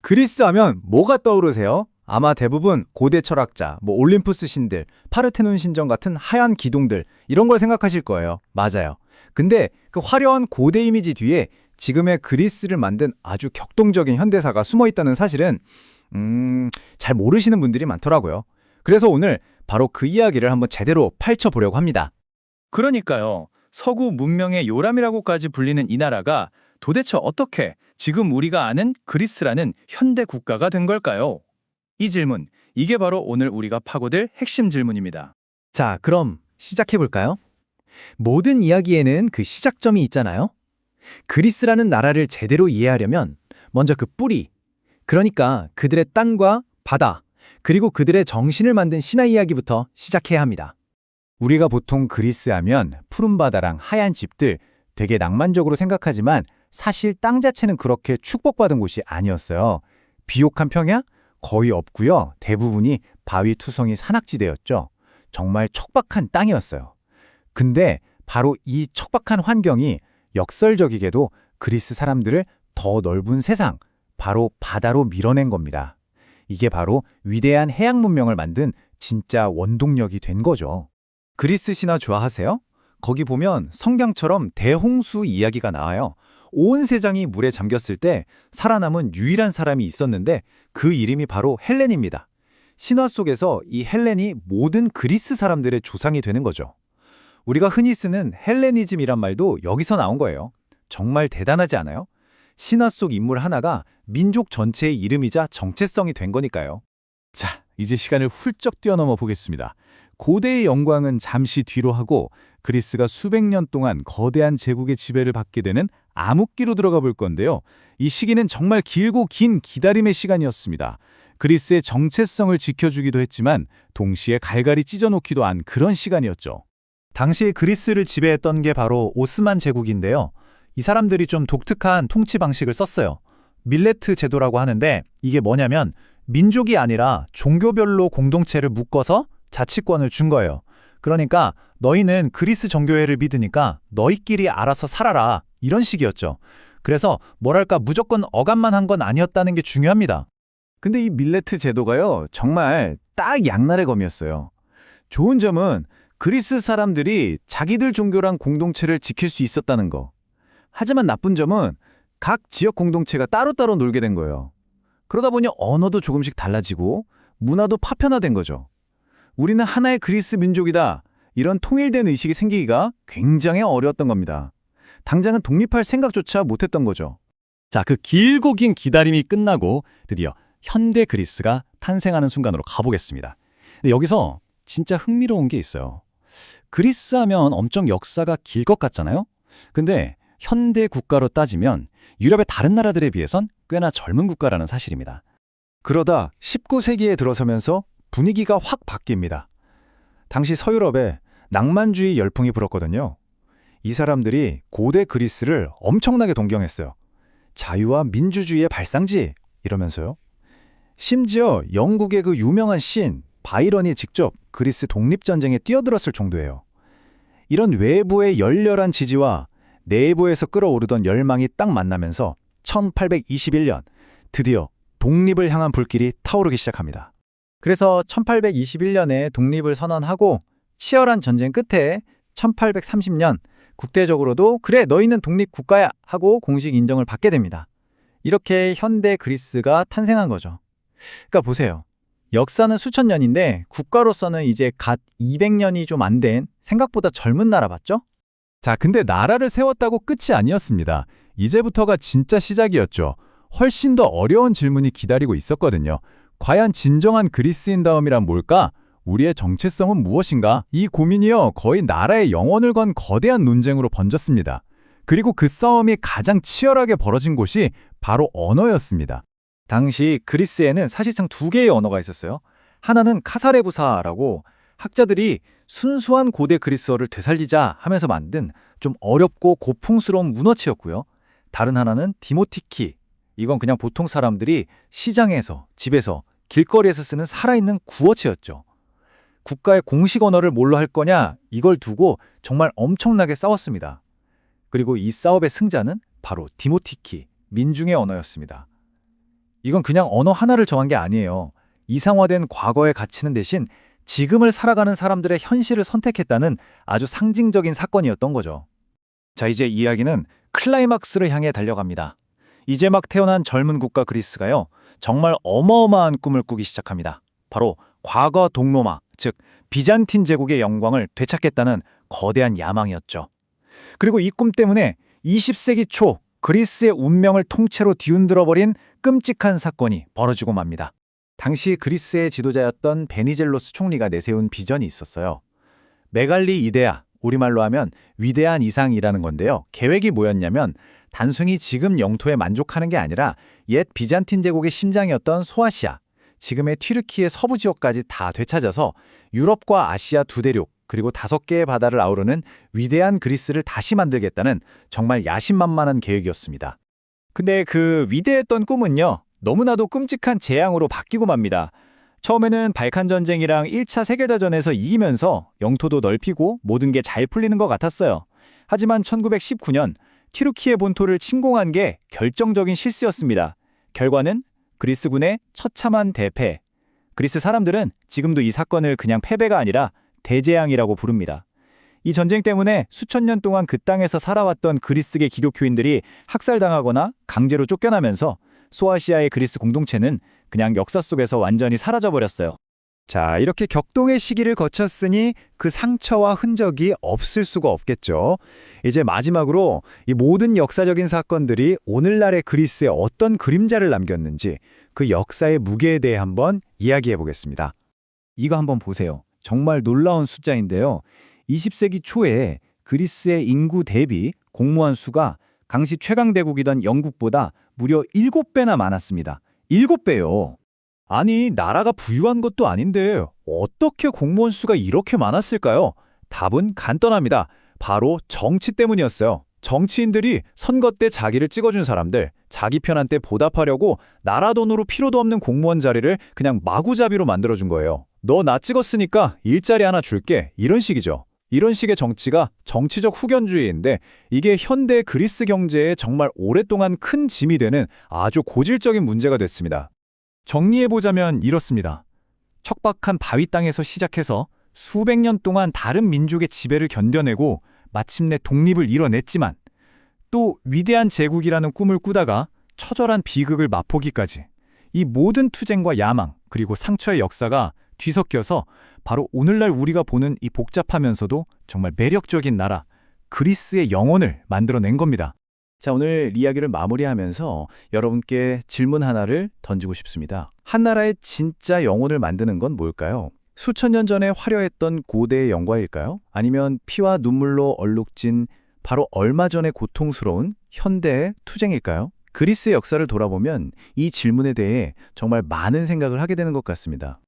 그리스 하면 뭐가 떠오르세요? 아마 대부분 고대 철학자, 올림푸스 신들, 파르테논 신전 같은 하얀 기둥들 이런 걸 생각하실 거예요. 맞아요. 근데 그 화려한 고대 이미지 뒤에 지금의 그리스를 만든 아주 격동적인 현대사가 숨어 있다는 사실은 잘 모르시는 분들이 많더라고요. 그래서 오늘 바로 그 이야기를 한번 제대로 파헤쳐보려고 합니다. 그러니까요. 서구 문명의 요람이라고까지 불리는 이 나라가 도대체 어떻게 지금 우리가 아는 그리스라는 현대 국가가 된 걸까요? 이 질문, 이게 바로 오늘 우리가 파고들 핵심 질문입니다. 자, 그럼 시작해볼까요? 모든 이야기에는 그 시작점이 있잖아요. 그리스라는 나라를 제대로 이해하려면 먼저 그 뿌리, 그러니까 그들의 땅과 바다, 그리고 그들의 정신을 만든 신화 이야기부터 시작해야 합니다. 우리가 보통 그리스 하면 푸른 바다랑 하얀 집들 되게 낭만적으로 생각하지만 사실 땅 자체는 그렇게 축복받은 곳이 아니었어요. 비옥한 평야? 거의 없고요. 대부분이 바위 투성이 산악지대였죠. 정말 척박한 땅이었어요. 근데 바로 이 척박한 환경이 역설적이게도 그리스 사람들을 더 넓은 세상, 바로 바다로 밀어낸 겁니다. 이게 바로 위대한 해양 문명을 만든 진짜 원동력이 된 거죠. 그리스 신화 좋아하세요? 거기 보면 성경처럼 대홍수 이야기가 나와요. 온 세상이 물에 잠겼을 때 살아남은 유일한 사람이 있었는데 그 이름이 바로 헬렌입니다. 신화 속에서 이 헬렌이 모든 그리스 사람들의 조상이 되는 거죠. 우리가 흔히 쓰는 헬레니즘이란 말도 여기서 나온 거예요. 정말 대단하지 않아요? 신화 속 인물 하나가 민족 전체의 이름이자 정체성이 된 거니까요. 자, 이제 시간을 훌쩍 뛰어넘어 보겠습니다. 고대의 영광은 잠시 뒤로 하고 그리스가 수백 년 동안 거대한 제국의 지배를 받게 되는 암흑기로 들어가 볼 건데요. 이 시기는 정말 길고 긴 기다림의 시간이었습니다. 그리스의 정체성을 지켜주기도 했지만 동시에 갈갈이 찢어놓기도 한 그런 시간이었죠. 당시 그리스를 지배했던 게 바로 오스만 제국인데요. 이 사람들이 좀 독특한 통치 방식을 썼어요. 밀레트 제도라고 하는데 이게 뭐냐면 민족이 아니라 종교별로 공동체를 묶어서 자치권을 준 거예요. 그러니까 너희는 그리스 정교회를 믿으니까 너희끼리 알아서 살아라 이런 식이었죠. 그래서 뭐랄까 무조건 억압만 한 건 아니었다는 게 중요합니다. 근데 이 밀레트 제도가요 정말 딱 양날의 검이었어요. 좋은 점은 그리스 사람들이 자기들 종교랑 공동체를 지킬 수 있었다는 거. 하지만 나쁜 점은 각 지역 공동체가 따로따로 놀게 된 거예요. 그러다 보니 언어도 조금씩 달라지고 문화도 파편화된 거죠. 우리는 하나의 그리스 민족이다. 이런 통일된 의식이 생기기가 굉장히 어려웠던 겁니다. 당장은 독립할 생각조차 못했던 거죠. 자, 그 길고 긴 기다림이 끝나고 드디어 현대 그리스가 탄생하는 순간으로 가보겠습니다. 근데 여기서 진짜 흥미로운 게 있어요. 그리스 하면 엄청 역사가 길 것 같잖아요? 근데 현대 국가로 따지면 유럽의 다른 나라들에 비해선 꽤나 젊은 국가라는 사실입니다. 그러다 19세기에 들어서면서 분위기가 확 바뀝니다. 당시 서유럽에 낭만주의 열풍이 불었거든요. 이 사람들이 고대 그리스를 엄청나게 동경했어요. 자유와 민주주의의 발상지 이러면서요. 심지어 영국의 그 유명한 시인 바이런이 직접 그리스 독립전쟁에 뛰어들었을 정도예요. 이런 외부의 열렬한 지지와 내부에서 끓어오르던 열망이 딱 만나면서 1821년 드디어 독립을 향한 불길이 타오르기 시작합니다. 그래서 1821년에 독립을 선언하고 치열한 전쟁 끝에 1830년 국대적으로도 그래 너희는 독립국가야 하고 공식 인정을 받게 됩니다. 이렇게 현대 그리스가 탄생한 거죠. 그러니까 보세요. 역사는 수천 년인데 국가로서는 이제 갓 200년이 좀 안 된 생각보다 젊은 나라 맞죠? 자, 근데 나라를 세웠다고 끝이 아니었습니다. 이제부터가 진짜 시작이었죠. 훨씬 더 어려운 질문이 기다리고 있었거든요. 과연 진정한 그리스인다움이란 뭘까? 우리의 정체성은 무엇인가? 이 고민이요, 거의 나라의 영원을 건 거대한 논쟁으로 번졌습니다. 그리고 그 싸움이 가장 치열하게 벌어진 곳이 바로 언어였습니다. 당시 그리스에는 사실상 두 개의 언어가 있었어요. 하나는 카사레부사라고 학자들이 순수한 고대 그리스어를 되살리자 하면서 만든 좀 어렵고 고풍스러운 문어체였고요. 다른 하나는 디모티키. 이건 그냥 보통 사람들이 시장에서, 집에서, 길거리에서 쓰는 살아있는 구어체였죠. 국가의 공식 언어를 뭘로 할 거냐 이걸 두고 정말 엄청나게 싸웠습니다. 그리고 이 싸움의 승자는 바로 디모티키, 민중의 언어였습니다. 이건 그냥 언어 하나를 정한 게 아니에요. 이상화된 과거의 가치는 대신 지금을 살아가는 사람들의 현실을 선택했다는 아주 상징적인 사건이었던 거죠. 자, 이제 이야기는 클라이막스를 향해 달려갑니다. 이제 막 태어난 젊은 국가 그리스가요, 정말 어마어마한 꿈을 꾸기 시작합니다. 바로 과거 동로마, 즉 비잔틴 제국의 영광을 되찾겠다는 거대한 야망이었죠. 그리고 이 꿈 때문에 20세기 초 그리스의 운명을 통째로 뒤흔들어버린 끔찍한 사건이 벌어지고 맙니다. 당시 그리스의 지도자였던 베니젤로스 총리가 내세운 비전이 있었어요. 메갈리 이데아, 우리말로 하면 위대한 이상이라는 건데요. 계획이 뭐였냐면 단순히 지금 영토에 만족하는 게 아니라 옛 비잔틴 제국의 심장이었던 소아시아, 지금의 튀르키의 서부 지역까지 다 되찾아서 유럽과 아시아 두 대륙, 그리고 5개의 바다를 아우르는 위대한 그리스를 다시 만들겠다는 정말 야심만만한 계획이었습니다. 근데 그 위대했던 꿈은요, 너무나도 끔찍한 재앙으로 바뀌고 맙니다. 처음에는 발칸 전쟁이랑 1차 세계대전에서 이기면서 영토도 넓히고 모든 게 잘 풀리는 것 같았어요. 하지만 1919년 튀르키예 본토를 침공한 게 결정적인 실수였습니다. 결과는 그리스군의 처참한 대패. 그리스 사람들은 지금도 이 사건을 그냥 패배가 아니라 대재앙이라고 부릅니다. 이 전쟁 때문에 수천 년 동안 그 땅에서 살아왔던 그리스계 기독교인들이 학살당하거나 강제로 쫓겨나면서 소아시아의 그리스 공동체는 그냥 역사 속에서 완전히 사라져버렸어요. 자, 이렇게 격동의 시기를 거쳤으니 그 상처와 흔적이 없을 수가 없겠죠. 이제 마지막으로 이 모든 역사적인 사건들이 오늘날의 그리스에 어떤 그림자를 남겼는지 그 역사의 무게에 대해 한번 이야기해 보겠습니다. 이거 한번 보세요. 정말 놀라운 숫자인데요. 20세기 초에 그리스의 인구 대비 공무원 수가 당시 최강대국이던 영국보다 무려 7배나 많았습니다. 7배요. 아니, 나라가 부유한 것도 아닌데 어떻게 공무원 수가 이렇게 많았을까요? 답은 간단합니다. 바로 정치 때문이었어요. 정치인들이 선거 때 자기를 찍어준 사람들, 자기 편한테 보답하려고 나라 돈으로 필요도 없는 공무원 자리를 그냥 마구잡이로 만들어준 거예요. 너 나 찍었으니까 일자리 하나 줄게. 이런 식이죠. 이런 식의 정치가 정치적 후견주의인데 이게 현대 그리스 경제에 정말 오랫동안 큰 짐이 되는 아주 고질적인 문제가 됐습니다. 정리해보자면 이렇습니다. 척박한 바위 땅에서 시작해서 수백 년 동안 다른 민족의 지배를 견뎌내고 마침내 독립을 이뤄냈지만 또 위대한 제국이라는 꿈을 꾸다가 처절한 비극을 맛보기까지 이 모든 투쟁과 야망 그리고 상처의 역사가 뒤섞여서 바로 오늘날 우리가 보는 이 복잡하면서도 정말 매력적인 나라 그리스의 영혼을 만들어낸 겁니다. 자, 오늘 이야기를 마무리하면서 여러분께 질문 하나를 던지고 싶습니다. 한 나라의 진짜 영혼을 만드는 건 뭘까요? 수천 년 전에 화려했던 고대의 영광일까요? 아니면 피와 눈물로 얼룩진 바로 얼마 전에 고통스러운 현대의 투쟁일까요? 그리스의 역사를 돌아보면 이 질문에 대해 정말 많은 생각을 하게 되는 것 같습니다.